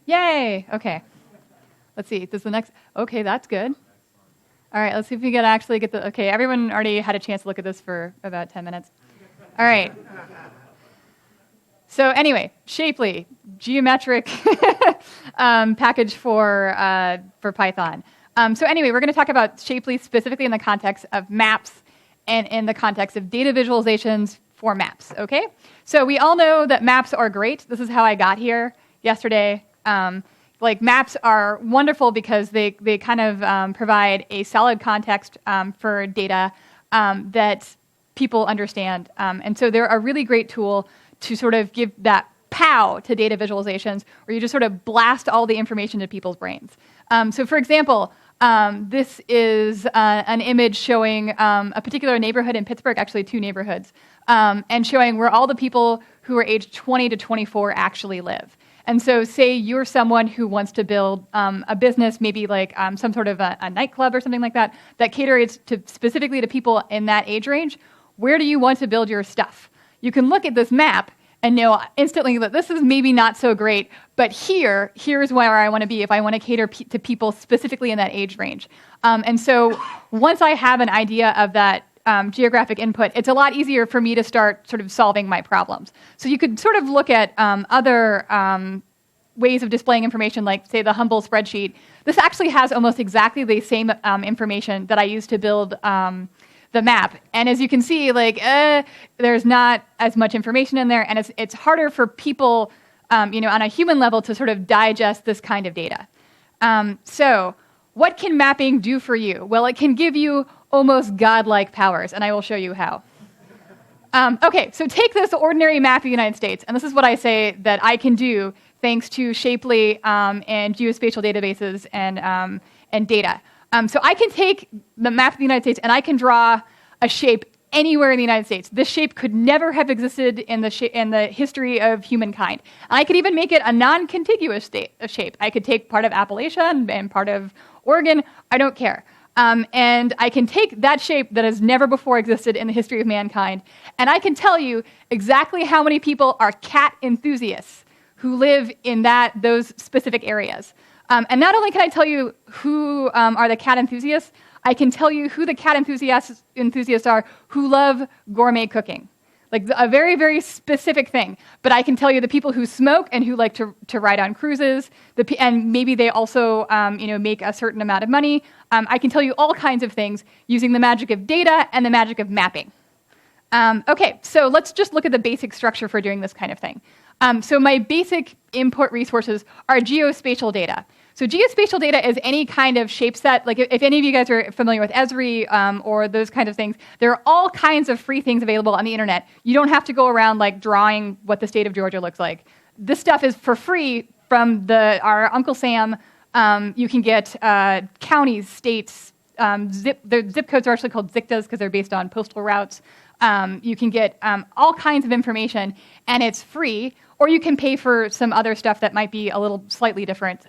Yay! Okay. Let's see. Does the next... Okay, that's good. All right, let's see if we can actually get the... Okay, everyone already had a chance to look at this for about 10 minutes. All right. So anyway, Shapely, geometric package for Python. So anyway, we're going to talk about Shapely specifically in the context of maps and in the context of data visualizations for maps, okay? So we all know that maps are great. This is how I got here yesterday. Like maps are wonderful because they kind of provide a solid context for data that people understand. And so they're a really great tool to sort of give that pow to data visualizations where you just sort of blast all the information to people's brains. So for example, this is an image showing a particular neighborhood in Pittsburgh, actually 2 neighborhoods, and showing where all the people who are aged 20 to 24 actually live. And so say you're someone who wants to build a business, maybe like some sort of a nightclub or something like that, that caters to specifically to people in that age range. Where do you want to build your stuff? You can look at this map and know instantly that this is maybe not so great, but here's where I want to be if I want to cater to people specifically in that age range. And so once I have an idea of that geographic input, it's a lot easier for me to start sort of solving my problems. So you could sort of look at other ways of displaying information, like, say, the humble spreadsheet. This actually has almost exactly the same information that I used to build the map. And as you can see, like, there's not as much information in there, and it's harder for people, on a human level to sort of digest this kind of data. So what can mapping do for you? Well, it can give you almost godlike powers, and I will show you how. Okay, so take this ordinary map of the United States, and this is what I say that I can do thanks to Shapely and geospatial databases and data. So I can take the map of the United States and I can draw a shape anywhere in the United States. This shape could never have existed in the history of humankind. And I could even make it a non-contiguous shape. I could take part of Appalachia and part of Oregon. I don't care. And I can take that shape that has never before existed in the history of mankind, and I can tell you exactly how many people are cat enthusiasts who live in those specific areas. And not only can I tell you who are the cat enthusiasts, I can tell you who the cat enthusiasts are who love gourmet cooking. Like a very, very specific thing. But I can tell you the people who smoke and who like to ride on cruises, and maybe they also make a certain amount of money. I can tell you all kinds of things using the magic of data and the magic of mapping. Okay, so let's just look at the basic structure for doing this kind of thing. So my basic input resources are geospatial data. So geospatial data is any kind of shape set. Like if any of you guys are familiar with Esri or those kinds of things, there are all kinds of free things available on the internet. You don't have to go around like drawing what the state of Georgia looks like. This stuff is for free from our Uncle Sam. You can get counties, states, their zip codes are actually called ZICTAs because they're based on postal routes. You can get all kinds of information, and it's free, or you can pay for some other stuff that might be a little slightly different.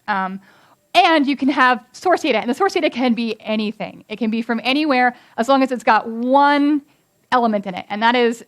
And you can have source data, and the source data can be anything. It can be from anywhere as long as it's got one element in it, and that is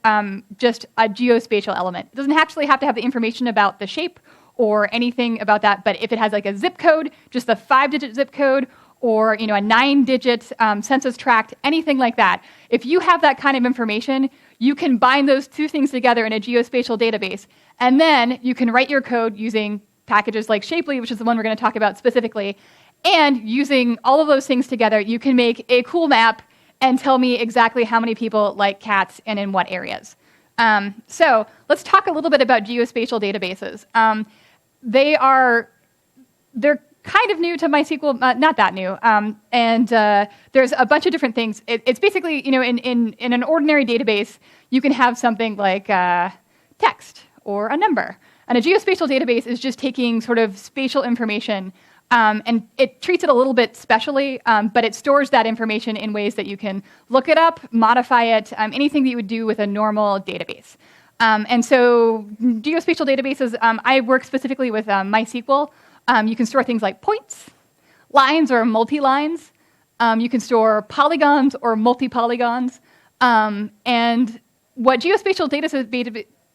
just a geospatial element. It doesn't actually have to have the information about the shape or anything about that, but if it has like a zip code, just the 5-digit zip code, or a 9-digit census tract, anything like that. If you have that kind of information, you can bind those two things together in a geospatial database, and then you can write your code using packages like Shapely, which is the one we're going to talk about specifically, and using all of those things together, you can make a cool map and tell me exactly how many people like cats and in what areas. So let's talk a little bit about geospatial databases. They're kind of new to MySQL, not that new, and there's a bunch of different things. It's basically, in an ordinary database, you can have something like text or a number. And a geospatial database is just taking sort of spatial information, and it treats it a little bit specially, but it stores that information in ways that you can look it up, modify it, anything that you would do with a normal database. And so geospatial databases, I work specifically with MySQL. You can store things like points, lines or multi-lines. You can store polygons or multi-polygons. And what geospatial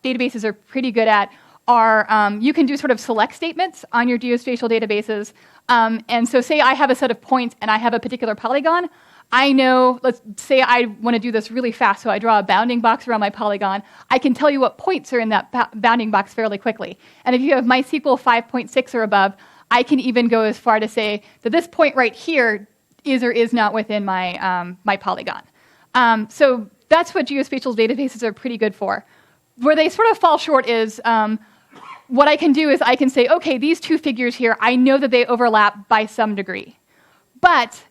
databases are pretty good at are you can do sort of select statements on your geospatial databases. And so say I have a set of points and I have a particular polygon. I know, let's say I want to do this really fast, so I draw a bounding box around my polygon. I can tell you what points are in that bounding box fairly quickly. And if you have MySQL 5.6 or above, I can even go as far to say that this point right here is or is not within my, my polygon. So that's what geospatial databases are pretty good for. Where they sort of fall short is what I can do is I can say, okay, these two figures here, I know that they overlap by some degree. But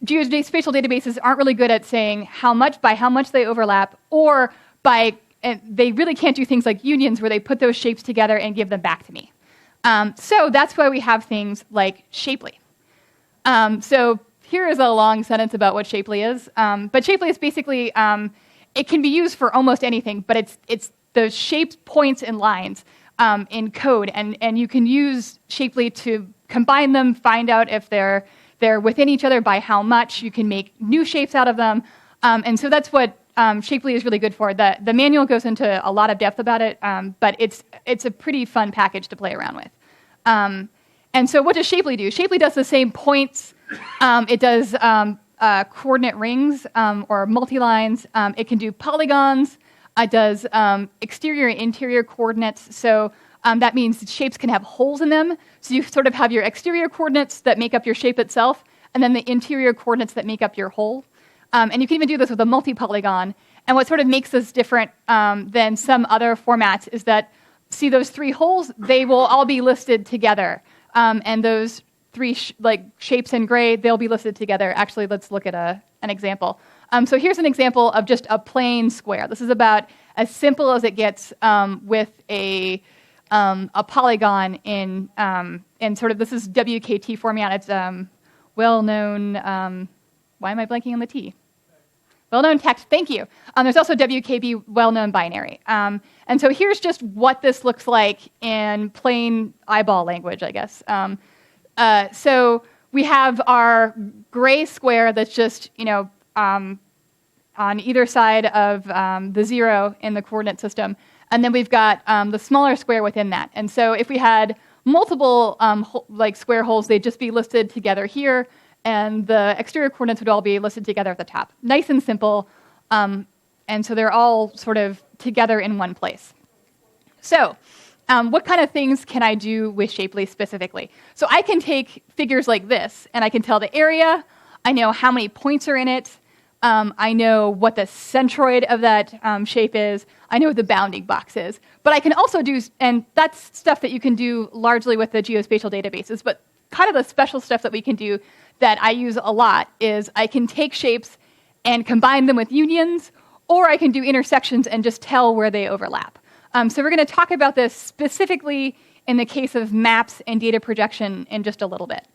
geospatial databases aren't really good at saying by how much they overlap, or and they really can't do things like unions where they put those shapes together and give them back to me. So that's why we have things like Shapely. So here is a long sentence about what Shapely is. But Shapely is basically, it can be used for almost anything, but it's the shapes, points, and lines in code. And you can use Shapely to combine them, find out if they're within each other by how much. You can make new shapes out of them. And so that's what Shapely is really good for. The manual goes into a lot of depth about it, but it's a pretty fun package to play around with. And so what does Shapely do? Shapely does the same points. It does coordinate rings or multi-lines. It can do polygons. It does exterior and interior coordinates. So that means shapes can have holes in them. So you sort of have your exterior coordinates that make up your shape itself, and then the interior coordinates that make up your hole. And you can even do this with a multi-polygon. And what sort of makes this different than some other formats is that, see those three holes? They will all be listed together. And those three shapes in gray, they'll be listed together. Actually, let's look at an example. So here's an example of just a plain square. This is about as simple as it gets with a polygon in sort of, this is WKT format. It's well-known, why am I blanking on the T? Well-known text, thank you. There's also WKB, well-known binary. And so here's just what this looks like in plain eyeball language, I guess. So we have our gray square that's just, on either side of the 0 in the coordinate system. And then we've got the smaller square within that. And so if we had multiple square holes, they'd just be listed together here, and the exterior coordinates would all be listed together at the top. Nice and simple. And so they're all sort of together in one place. So what kind of things can I do with Shapely specifically? So I can take figures like this, and I can tell the area. I know how many points are in it. I know what the centroid of that shape is. I know what the bounding box is. But I can also do, and that's stuff that you can do largely with the geospatial databases, but kind of the special stuff that we can do that I use a lot is I can take shapes and combine them with unions, or I can do intersections and just tell where they overlap. So we're going to talk about this specifically in the case of maps and data projection in just a little bit.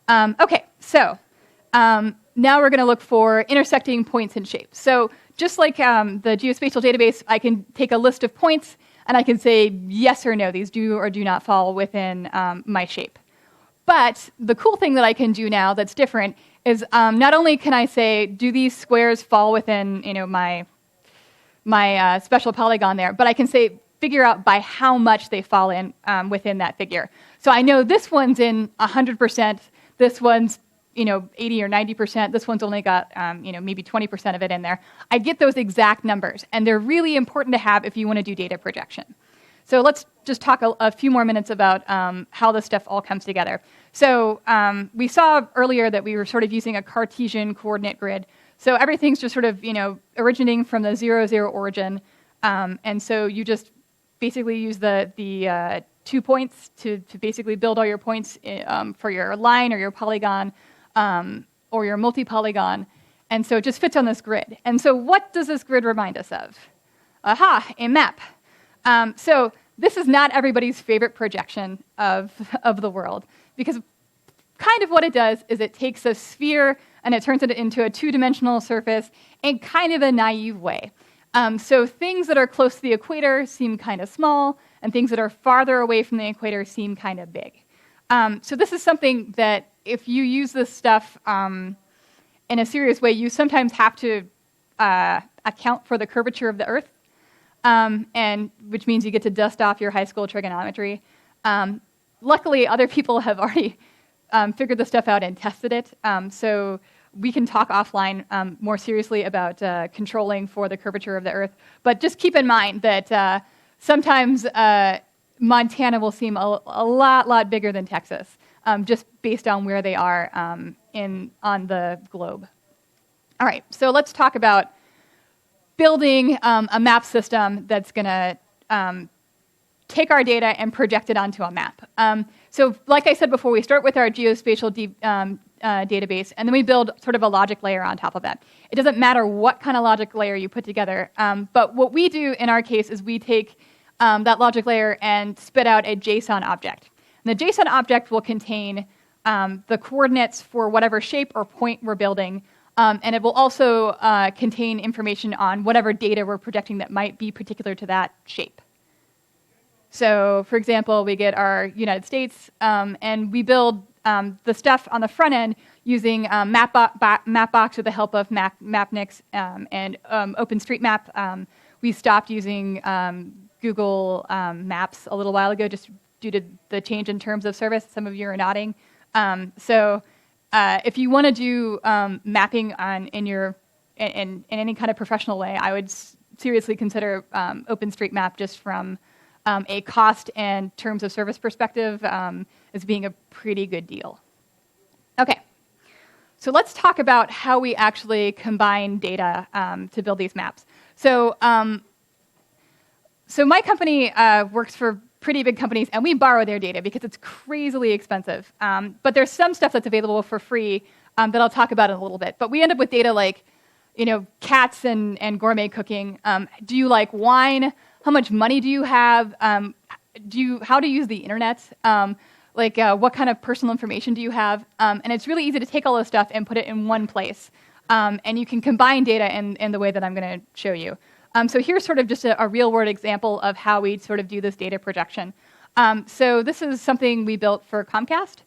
Okay, so now we're going to look for intersecting points and shapes. So just like the geospatial database, I can take a list of points, and I can say yes or no, these do or do not fall within my shape. But the cool thing that I can do now that's different is not only can I say, do these squares fall within my special polygon there, but I can say, figure out by how much they fall in within that figure. So I know this one's in 100%, this one's 80 or 90%, this one's only got maybe 20% of it in there. I get those exact numbers, and they're really important to have if you want to do data projection. So let's just talk a few more minutes about how this stuff all comes together. So we saw earlier that we were sort of using a Cartesian coordinate grid. So everything's just sort of originating from the 0, 0 origin. And so you just basically use the 2 points to basically build all your points for your line or your polygon or your multi-polygon. And so it just fits on this grid. And so what does this grid remind us of? Aha, a map. So this is not everybody's favorite projection of the world, because kind of what it does is it takes a sphere and it turns it into a two-dimensional surface in kind of a naive way. So things that are close to the equator seem kind of small, and things that are farther away from the equator seem kind of big. So this is something that if you use this stuff in a serious way, you sometimes have to account for the curvature of the Earth. and which means you get to dust off your high school trigonometry. Luckily, other people have already figured this stuff out and tested it, so we can talk offline more seriously about controlling for the curvature of the Earth. But just keep in mind that sometimes Montana will seem a lot bigger than Texas, just based on where they are on the globe. All right, so let's talk about building a map system that's going to take our data and project it onto a map. So like I said before, we start with our geospatial database, and then we build sort of a logic layer on top of that. It doesn't matter what kind of logic layer you put together, but what we do in our case is we take that logic layer and spit out a JSON object. And the JSON object will contain the coordinates for whatever shape or point we're building, and it will also contain information on whatever data we're projecting that might be particular to that shape. So, for example, we get our United States, and we build the stuff on the front end using Mapbox with the help of Mapnix and OpenStreetMap. We stopped using Google Maps a little while ago just due to the change in terms of service. Some of you are nodding. So if you want to do mapping in any kind of professional way, I would seriously consider OpenStreetMap just from a cost and terms of service perspective as being a pretty good deal. Okay, so let's talk about how we actually combine data to build these maps. So, so my company works for pretty big companies, and we borrow their data because it's crazily expensive. But there's some stuff that's available for free that I'll talk about in a little bit. But we end up with data like, cats and gourmet cooking. Do you like wine? How much money do you have? How do you use the internet? What kind of personal information do you have? And it's really easy to take all this stuff and put it in one place. And you can combine data in the way that I'm going to show you. So here's sort of just a real-world example of how we sort of do this data projection. So this is something we built for Comcast.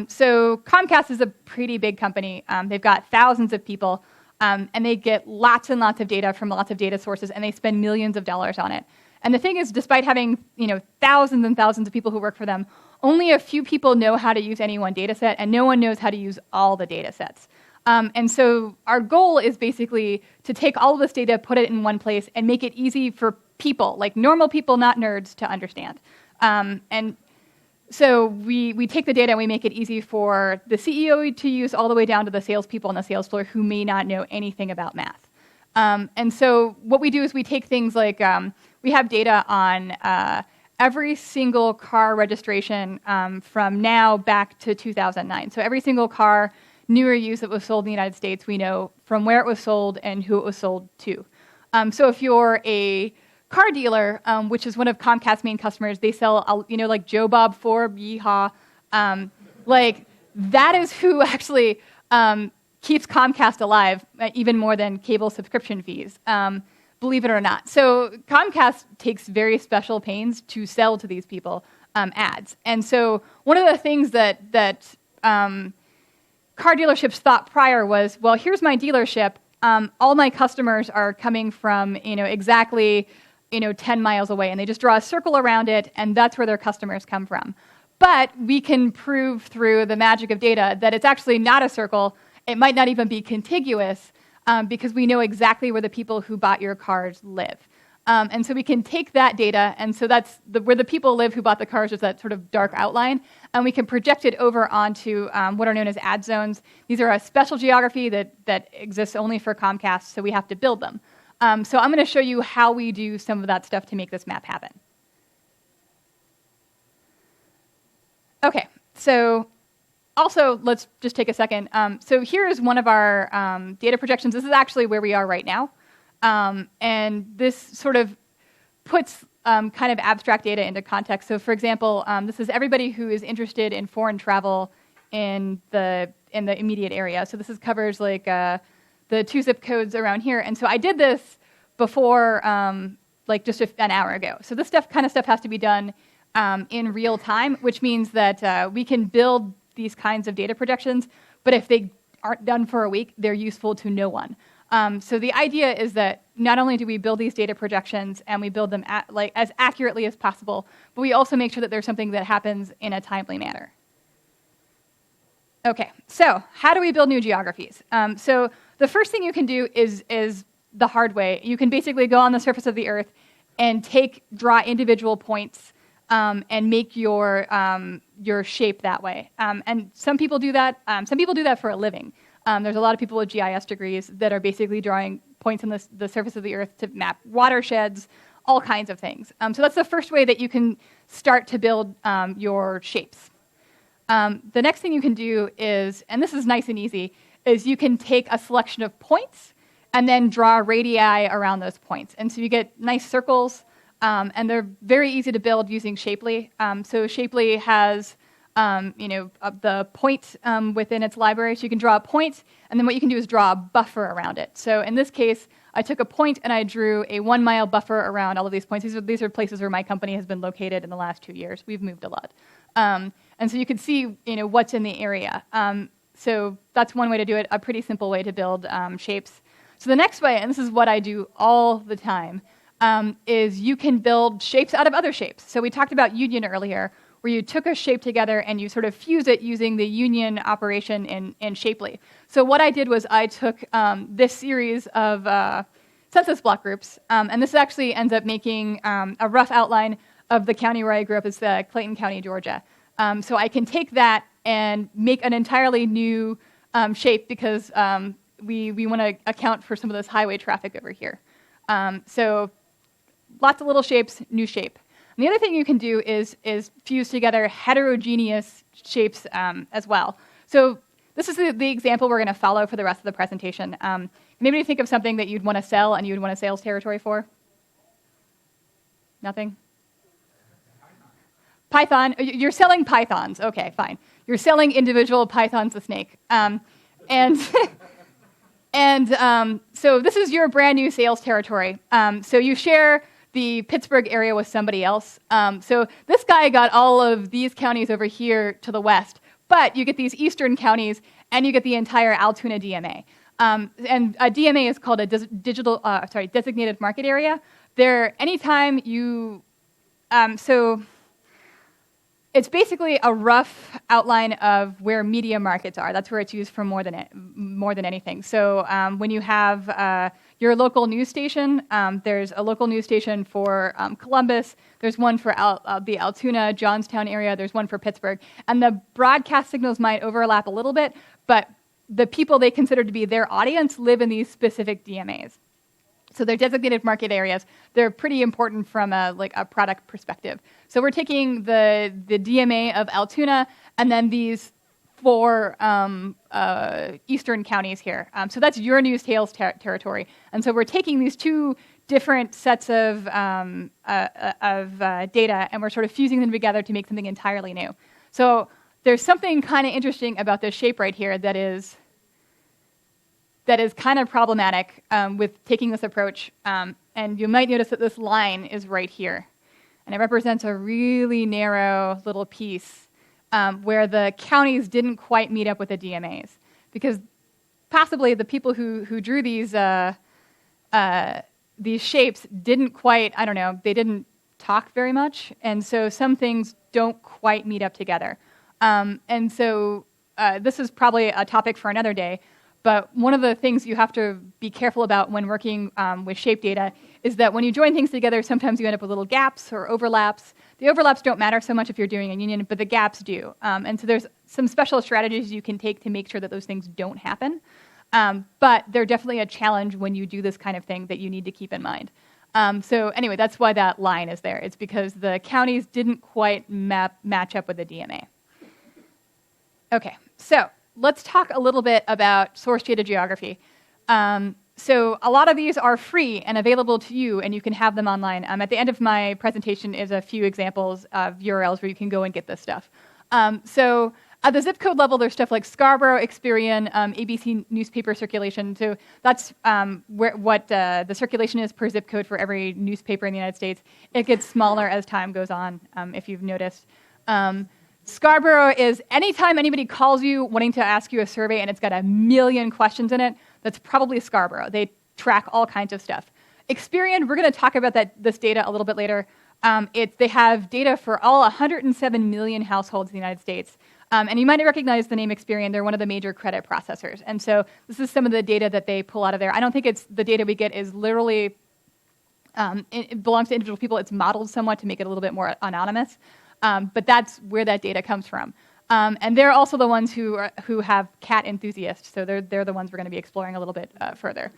So Comcast is a pretty big company. They've got thousands of people. And they get lots and lots of data from lots of data sources, and they spend millions of dollars on it. And the thing is, despite having thousands and thousands of people who work for them, only a few people know how to use any one data set, and no one knows how to use all the data sets. And so our goal is basically to take all of this data, put it in one place, and make it easy for people, like normal people, not nerds, to understand. And so we take the data and we make it easy for the CEO to use all the way down to the salespeople on the sales floor who may not know anything about math. And so what we do is we take things like, we have data on every single car registration from now back to 2009. So every single car, new or used, that was sold in the United States, we know from where it was sold and who it was sold to. So if you're a car dealer, which is one of Comcast's main customers, they sell, like Joe Bob Ford, yeehaw. That is who actually keeps Comcast alive, even more than cable subscription fees, believe it or not. So Comcast takes very special pains to sell to these people ads. And so one of the things that car dealerships thought prior was, well, here's my dealership. All my customers are coming from, exactly 10 miles away, and they just draw a circle around it, and that's where their customers come from. But we can prove through the magic of data that it's actually not a circle. It might not even be contiguous because we know exactly where the people who bought your cars live. And so we can take that data, and so that's where the people live who bought the cars is that sort of dark outline, and we can project it over onto what are known as ad zones. These are a special geography that exists only for Comcast, so we have to build them. So I'm going to show you how we do some of that stuff to make this map happen. Okay, so also let's just take a second. So here is one of our data projections. This is actually where we are right now. And this sort of puts kind of abstract data into context. So for example, this is everybody who is interested in foreign travel in the immediate area. So this covers like the 2 zip codes around here. And so I did this before, like just an hour ago. So this kind of stuff has to be done in real time, which means that we can build these kinds of data projections, but if they aren't done for a week, they're useful to no one. So the idea is that not only do we build these data projections and we build them as accurately as possible, but we also make sure that there's something that happens in a timely manner. Okay, so how do we build new geographies? So the first thing you can do is the hard way. You can basically go on the surface of the Earth and draw individual points and make your shape that way. And some people do that. Some people do that for a living. There's a lot of people with GIS degrees that are basically drawing points on the surface of the Earth to map watersheds, all kinds of things. So that's the first way that you can start to build your shapes. The next thing you can do is, and this is nice and easy, is you can take a selection of points and then draw radii around those points. And so you get nice circles, and they're very easy to build using Shapely. So Shapely has the point within its library. So you can draw a point, and then what you can do is draw a buffer around it. So in this case, I took a point and I drew a 1 mile buffer around all of these points. These are places where my company has been located in the last 2 years. We've moved a lot. And so you can see what's in the area. So that's one way to do it, a pretty simple way to build shapes. So the next way, and this is what I do all the time, is you can build shapes out of other shapes. So we talked about union earlier, where you took a shape together and you sort of fuse it using the union operation in Shapely. So what I did was I took this series of census block groups, and this actually ends up making a rough outline of the county where I grew up. It's Clayton County, Georgia. So I can take that and make an entirely new shape because we want to account for some of this highway traffic over here. So lots of little shapes, new shape. And the other thing you can do is fuse together heterogeneous shapes as well. So this is the example we're going to follow for the rest of the presentation. Anybody think of something that you'd want to sell and you'd want a sales territory for? Nothing? Python. You're selling pythons. Okay, fine. You're selling individual pythons a snake. So this is your brand new sales territory. So you share the Pittsburgh area with somebody else. So this guy got all of these counties over here to the west, but you get these eastern counties and you get the entire Altoona DMA. And a DMA is called a designated market area. Anytime you, so it's basically a rough outline of where media markets are. That's where it's used for more than anything. So when you have your local news station, there's a local news station for Columbus. There's one for the Altoona, Johnstown area. There's one for Pittsburgh. And the broadcast signals might overlap a little bit, but the people they consider to be their audience live in these specific DMAs. So they're designated market areas. They're pretty important from a product perspective. So we're taking the DMA of Altoona and then these 4 eastern counties here. So that's your new sales territory. And so we're taking these 2 different sets of data and we're sort of fusing them together to make something entirely new. So there's something kind of interesting about this shape right here that is kind of problematic with taking this approach. And you might notice that this line is right here. And it represents a really narrow little piece where the counties didn't quite meet up with the DMAs. Because possibly the people who drew these shapes didn't quite, they didn't talk very much. And so some things don't quite meet up together. And so this is probably a topic for another day. But one of the things you have to be careful about when working with shape data is that when you join things together, sometimes you end up with little gaps or overlaps. The overlaps don't matter so much if you're doing a union, but the gaps do. And so there's some special strategies you can take to make sure that those things don't happen. But they're definitely a challenge when you do this kind of thing that you need to keep in mind. So anyway, that's why that line is there. It's because the counties didn't quite match up with the DMA. Okay, so let's talk a little bit about source data geography. So a lot of these are free and available to you, and you can have them online. At the end of my presentation is a few examples of URLs where you can go and get this stuff. So at the zip code level, there's stuff like Scarborough, Experian, ABC newspaper circulation. So that's what the circulation is per zip code for every newspaper in the United States. It gets smaller as time goes on, if you've noticed. Scarborough is anytime anybody calls you wanting to ask you a survey and it's got a million questions in it, That's probably Scarborough. They track all kinds of stuff. Experian, we're going to talk about this data a little bit later. They have data for all 107 million households in the United States. And you might recognize the name Experian. They're one of the major credit processors. And so this is some of the data that they pull out of there. I don't think it's the data we get is literally, it belongs to individual people. It's modeled somewhat to make it a little bit more anonymous. But that's where that data comes from. And they're also the ones who have cat enthusiasts. So they're the ones we're going to be exploring a little bit further.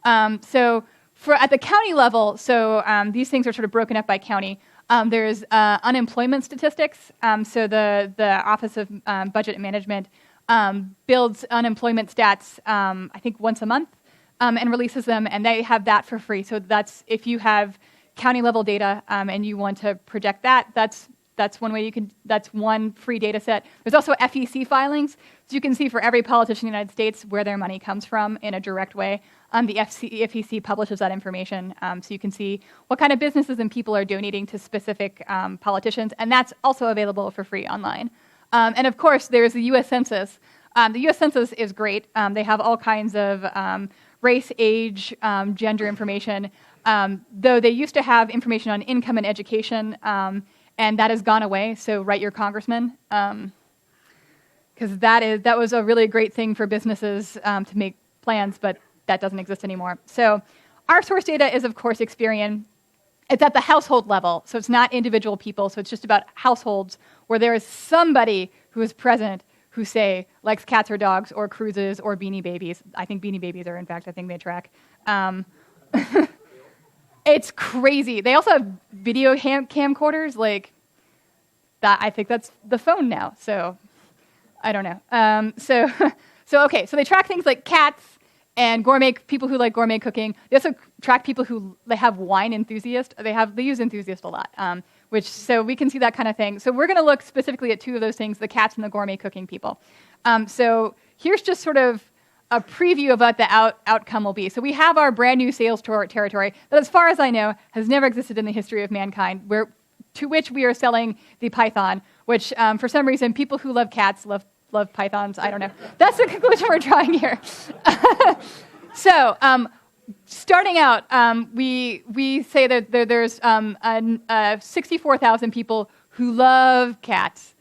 So at the county level, these things are sort of broken up by county. There's unemployment statistics. So the Office of Budget and Management builds unemployment stats, I think, once a month and releases them, and they have that for free. So that's if you have county level data and you want to project that, that's one way you can. That's one free data set. There's also FEC filings, so you can see for every politician in the United States where their money comes from in a direct way. The FEC publishes that information, so you can see what kind of businesses and people are donating to specific politicians, and that's also available for free online. And of course, there's the U.S. Census. The U.S. Census is great. They have all kinds of race, age, gender information, though they used to have information on income and education, and that has gone away, so write your congressman, because that was a really great thing for businesses to make plans, but that doesn't exist anymore. So our source data is, of course, Experian. It's at the household level, so it's not individual people, so it's just about households where there is somebody who is present who, say, likes cats or dogs or cruises or Beanie Babies. I think Beanie Babies are, in fact, a thing they track. It's crazy. They also have video camcorders, like that. I think that's the phone now, so I don't know. So they track things like cats and people who like gourmet cooking. They also track people who they have wine enthusiasts. They use enthusiast a lot, so we can see that kind of thing. So we're going to look specifically at two of those things, the cats and the gourmet cooking people. So here's just sort of a preview of what the outcome will be. So we have our brand new sales territory that, as far as I know, has never existed in the history of mankind, to which we are selling the Python, which for some reason people who love cats love pythons. I don't know. That's the conclusion we're drawing here. So starting out, we say that there's 64,000 people who love cats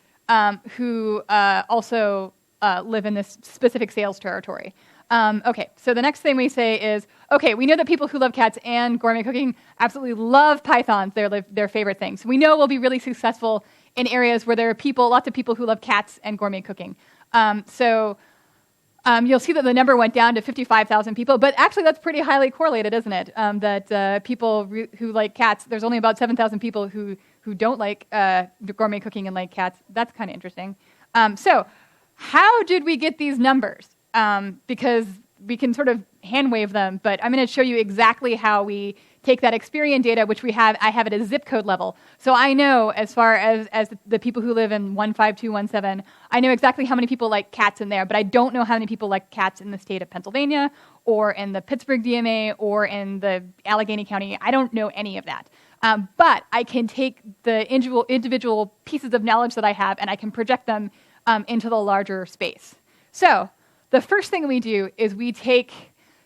who also live in this specific sales territory. Okay, so the next thing we say is, okay, we know that people who love cats and gourmet cooking absolutely love pythons. They're their favorite things. We know we'll be really successful in areas where there are lots of people who love cats and gourmet cooking. You'll see that the number went down to 55,000 people, but actually that's pretty highly correlated, isn't it? That people who like cats, there's only about 7,000 people who don't like gourmet cooking and like cats. That's kind of interesting. So how did we get these numbers? Because we can sort of hand wave them, but I'm going to show you exactly how we take that Experian data, which I have at a zip code level. So I know, as far as the people who live in 15217, I know exactly how many people like cats in there, but I don't know how many people like cats in the state of Pennsylvania or in the Pittsburgh DMA or in the Allegheny County. I don't know any of that. But I can take the individual pieces of knowledge that I have and I can project them into the larger space. So the first thing we do is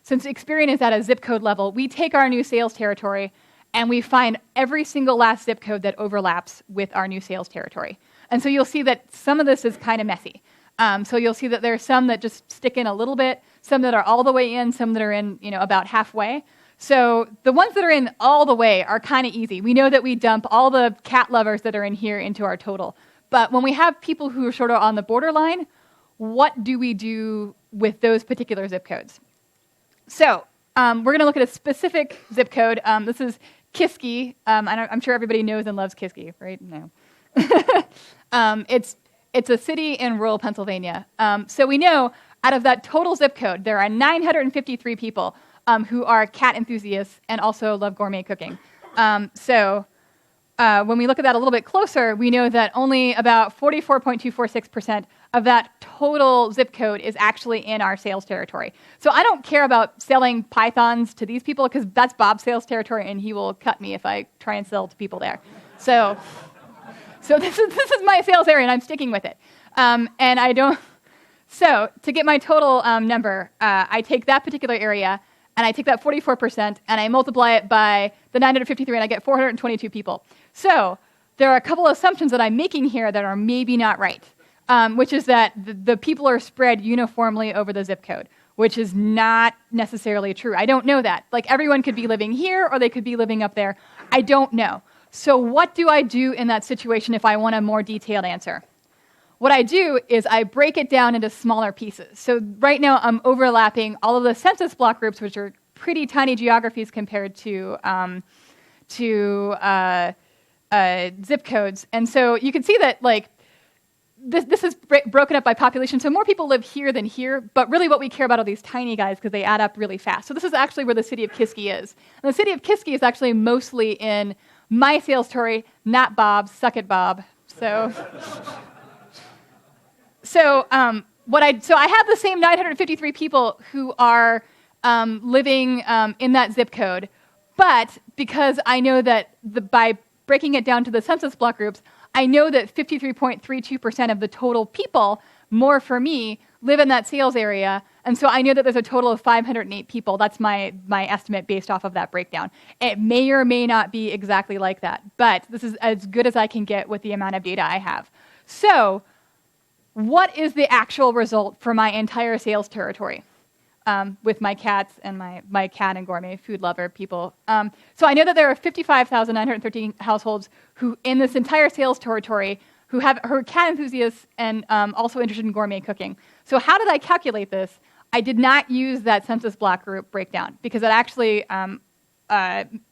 since Experian is at a zip code level, we take our new sales territory and we find every single last zip code that overlaps with our new sales territory. And so you'll see that some of this is kind of messy. So you'll see that there are some that just stick in a little bit, some that are all the way in, some that are in about halfway. So the ones that are in all the way are kind of easy. We know that we dump all the cat lovers that are in here into our total. But when we have people who are sort of on the borderline, what do we do with those particular zip codes? So we're going to look at a specific zip code. This is Kiski. I'm sure everybody knows and loves Kiski, right? No. It's a city in rural Pennsylvania. So we know out of that total zip code, there are 953 people who are cat enthusiasts and also love gourmet cooking. So when we look at that a little bit closer, we know that only about 44.246% of that total zip code is actually in our sales territory. So I don't care about selling pythons to these people because that's Bob's sales territory and he will cut me if I try and sell to people there. So this is my sales area and I'm sticking with it. And I don't. So to get my total number, I take that particular area, and I take that 44%, and I multiply it by the 953, and I get 422 people. So there are a couple of assumptions that I'm making here that are maybe not right, which is that the people are spread uniformly over the zip code, which is not necessarily true. I don't know that. Like, everyone could be living here, or they could be living up there. I don't know. So what do I do in that situation if I want a more detailed answer? What I do is I break it down into smaller pieces. So right now I'm overlapping all of the census block groups, which are pretty tiny geographies compared to zip codes. And so you can see that, like, this is broken up by population. So more people live here than here, but really what we care about are these tiny guys because they add up really fast. So this is actually where the city of Kiski is. And the city of Kiski is actually mostly in my sales story, not Bob's. Suck it, Bob. So I have the same 953 people who are living in that zip code, but because I know that by breaking it down to the census block groups, I know that 53.32% of the total people, more for me, live in that sales area, and so I know that there's a total of 508 people. That's my estimate based off of that breakdown. It may or may not be exactly like that, but this is as good as I can get with the amount of data I have. So what is the actual result for my entire sales territory with my cats and my cat and gourmet food lover people? So I know that there are 55,913 households who, in this entire sales territory, who are cat enthusiasts and also interested in gourmet cooking. So how did I calculate this? I did not use that census block group breakdown because it actually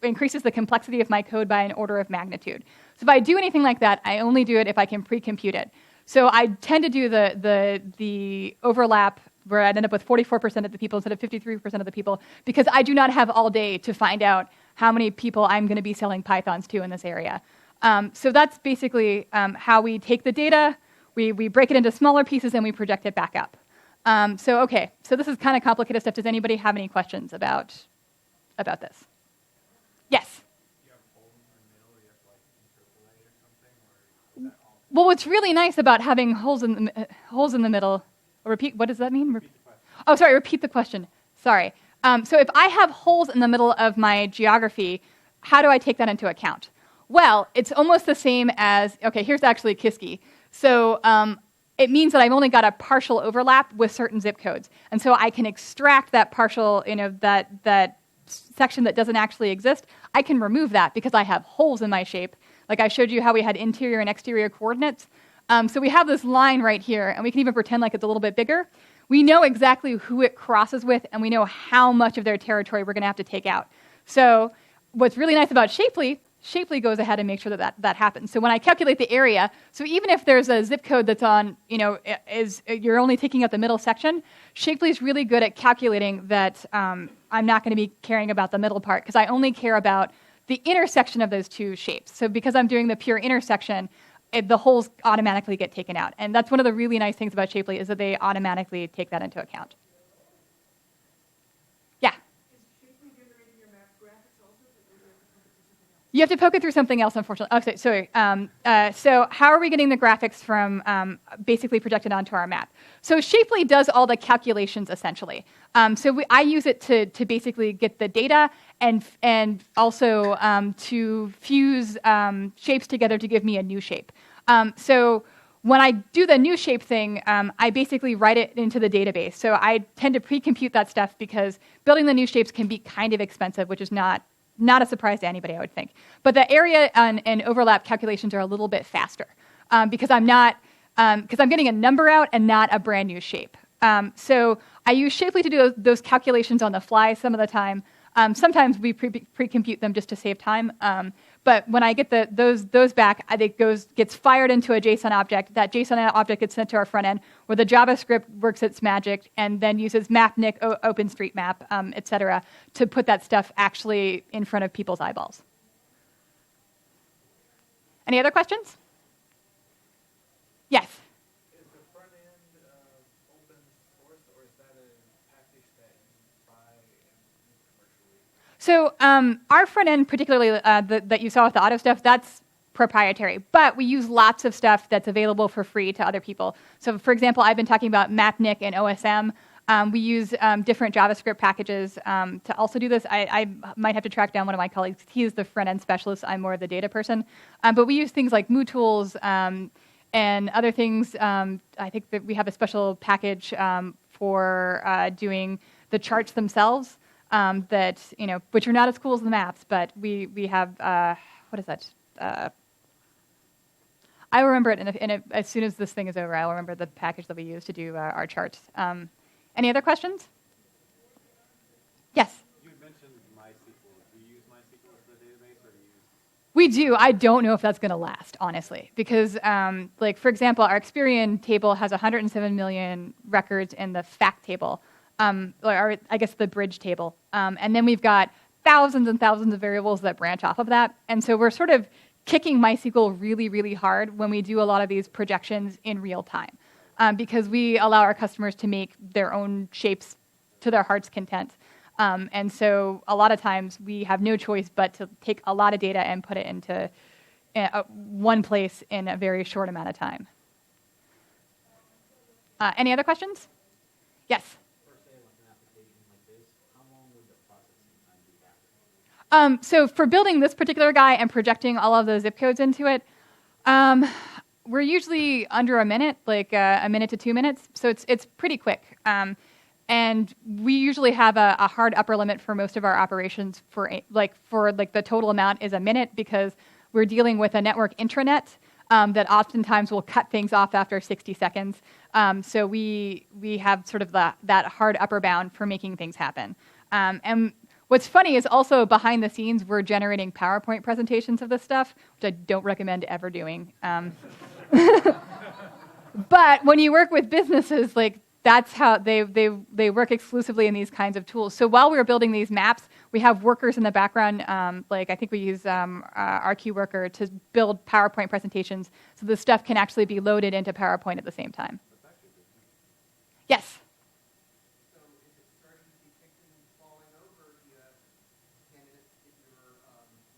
increases the complexity of my code by an order of magnitude. So if I do anything like that, I only do it if I can pre-compute it. So I tend to do the overlap where I'd end up with 44% of the people instead of 53% of the people because I do not have all day to find out how many people I'm going to be selling Pythons to in this area. So that's basically how we take the data, we break it into smaller pieces, and we project it back up. So this is kind of complicated stuff. Does anybody have any questions about this? Yes? Well, what's really nice about having holes in the middle. Repeat. What does that mean? Repeat the question. Sorry. So if I have holes in the middle of my geography, how do I take that into account? Well, it's almost the same as here's actually Kiski. So it means that I've only got a partial overlap with certain zip codes, and so I can extract that partial, that section that doesn't actually exist. I can remove that because I have holes in my shape. Like I showed you how we had interior and exterior coordinates. So we have this line right here, and we can even pretend like it's a little bit bigger. We know exactly who it crosses with, and we know how much of their territory we're going to have to take out. So what's really nice about Shapely goes ahead and makes sure that happens. So when I calculate the area, so even if there's a zip code that's on, you're only taking out the middle section, Shapely is really good at calculating that I'm not going to be caring about the middle part because I only care about the intersection of those two shapes. So because I'm doing the pure intersection, the holes automatically get taken out. And that's one of the really nice things about Shapely is that they automatically take that into account. Yeah? Is Shapely generating your map graphics also? You have to poke it through something else, unfortunately. Okay, sorry. So how are we getting the graphics from basically projected onto our map? So Shapely does all the calculations, essentially. I use it to basically get the data and also to fuse shapes together to give me a new shape. So when I do the new shape thing, I basically write it into the database. So I tend to pre-compute that stuff because building the new shapes can be kind of expensive, which is not a surprise to anybody, I would think. But the area and overlap calculations are a little bit faster because I'm getting a number out and not a brand new shape. So I use Shapely to do those calculations on the fly some of the time. Sometimes we pre-compute them just to save time. But when I get those back, it gets fired into a JSON object. That JSON object gets sent to our front end, where the JavaScript works its magic and then uses Mapnik, OpenStreetMap, et cetera, to put that stuff actually in front of people's eyeballs. Any other questions? Yes? Is the front end open source, or is that a package that you buy commercially? So our front end, particularly that you saw with the auto stuff, that's proprietary. But we use lots of stuff that's available for free to other people. So for example, I've been talking about MapNIC and OSM. We use different JavaScript packages to also do this. I might have to track down one of my colleagues. He's the front-end specialist. I'm more of the data person. But we use things like MUTools and other things. I think that we have a special package for doing the charts themselves that, which are not as cool as the maps, but we have, what is that? I will remember it as soon as this thing is over. I'll remember the package that we use to do our charts. Any other questions? Yes? You had mentioned MySQL. Do you use MySQL as the database, or do you use... We do. I don't know if that's going to last, honestly, because, like, for example, our Experian table has 107 million records in the fact table, or I guess the bridge table. And then we've got thousands and thousands of variables that branch off of that. And so we're sort of kicking MySQL really, really hard when we do a lot of these projections in real time. Because we allow our customers to make their own shapes to their heart's content. And so a lot of times we have no choice but to take a lot of data and put it into one place in a very short amount of time. Any other questions? Yes? For say, like an application like this, how long would the processing time be happening? So for building this particular guy and projecting all of the zip codes into it, we're usually under a minute, like a minute to 2 minutes. So it's pretty quick. And we usually have a hard upper limit for most of our operations for the total amount is a minute, because we're dealing with a network intranet that oftentimes will cut things off after 60 seconds. So we have sort of that hard upper bound for making things happen. And what's funny is also behind the scenes, we're generating PowerPoint presentations of this stuff, which I don't recommend ever doing. But when you work with businesses, like, that's how they work exclusively in these kinds of tools. So while we're building these maps, we have workers in the background. Like, I think we use RQ Worker to build PowerPoint presentations, so the stuff can actually be loaded into PowerPoint at the same time. Yes? So is it starting to detect and falling over? Do you have candidates that you're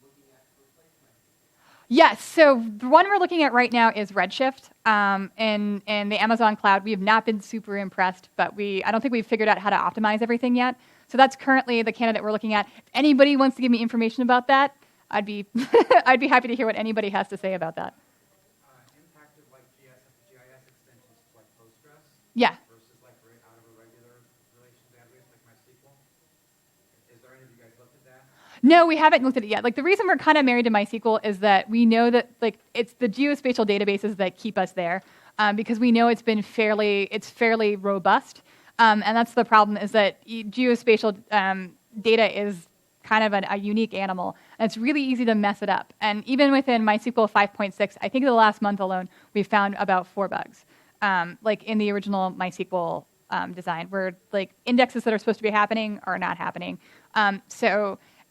looking at to replace MySQL? Yes, so the one we're looking at right now is Redshift. In the Amazon cloud, we have not been super impressed, but I don't think we've figured out how to optimize everything yet. So that's currently the candidate we're looking at. If anybody wants to give me information about that, I'd be I'd be happy to hear what anybody has to say about that. Impact of like GIS extensions like Postgres Yeah. versus like out of a regular relations database like MySQL. Is there any of you guys looked at that? No, we haven't looked at it yet. Like, the reason we're kind of married to MySQL is that we know that, like, it's the geospatial databases that keep us there, because we know it's fairly robust. And that's the problem, is that geospatial data is kind of a unique animal, and it's really easy to mess it up. And even within MySQL 5.6, I think in the last month alone, we've found about 4 bugs, like in the original MySQL design, where, like, indexes that are supposed to be happening are not happening.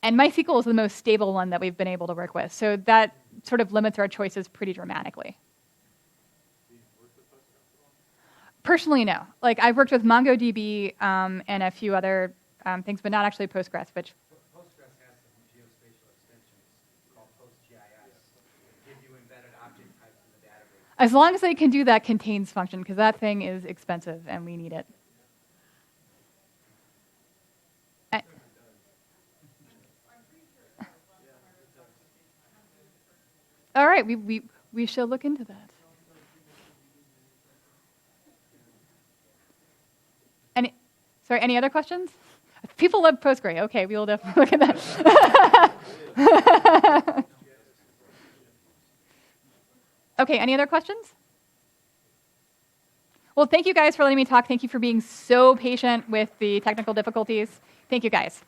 And MySQL is the most stable one that we've been able to work with. So that sort of limits our choices pretty dramatically. Do you work with Postgres at all? Personally, no. Like, I've worked with MongoDB and a few other things, but not actually Postgres. Which Postgres has some geospatial extensions called PostGIS that give you embedded object types in the database. as long as they can do that contains function, because that thing is expensive and we need it. All right, we shall look into that. Any other questions? People love Postgre. Okay, we will definitely look at that. Okay, any other questions? Well, thank you guys for letting me talk. Thank you for being so patient with the technical difficulties. Thank you, guys.